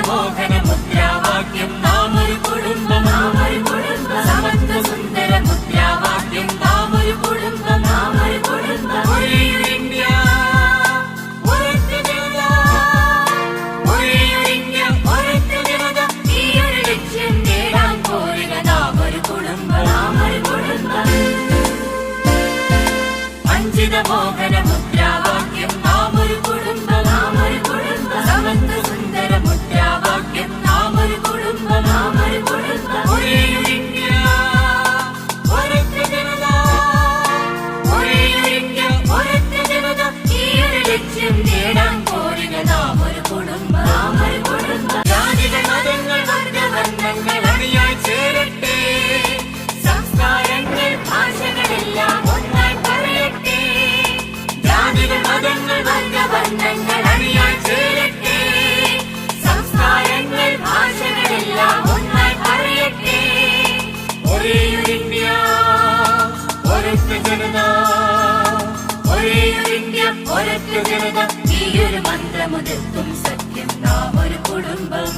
മോഹന മുദ്രാവാക്യം നാം ഒരു കുടുംബം, സമത്വ സുന്ദര മുദ്രാവാക്യം നാം ഒരു കുടുംബം, ഒരേയൊരു ഇന്ത്യ ഒരൊറ്റ ജനത, ഒരേയൊരു ഇന്ത്യ ഒരൊറ്റ ജനത, ഈ ഒരു ലക്ഷ്യം നേടാൻ പോരുക നാം ഒരു കുടുംബം, വഞ്ചിത മോഹന മുദ്രാവാക്യം നാം ഒരു കുടുംബം, സമത്വ സുന്ദര മുദ്രാവാക്യം നാം ഒരു കുടുംബം, ഒരേയൊരു ഇന്ത്യ ഒരൊറ്റ ജനത, ഒരേയൊരു ഇന്ത്യ ഒരൊറ്റ ജനത, ഈ ഒരു ലക്ഷ്യം നേടാൻ പോരുക നാം ഒരു കുടുംബം, ജാതികൾ മതങ്ങൾ വർഗവർണ്ണങ്ങൾ അണിയായി ചേരട്ടെ, സംസ്കാരങ്ങൾ ഭാഷകളെല്ലാം ഒന്നായി പറയട്ടെ, ജാതികൾ മതങ്ങൾ വർഗവർണ്ണങ്ങൾ അണിയായി ചേരട്ടെ, സംസ്കാരങ്ങൾ ഭാഷകളെല്ലാം ഒന്നായി പറയട്ടെ, ഒരേയൊരു ഇന്ത്യ ഒരൊറ്റ ജനത, ഒരേയൊരു ഇന്ത്യ ഒരൊറ്റ ജനത, ഈ ഒരു മന്ത്രമുതിർക്കും സത്യം നാം ഒരു കുടുംബം.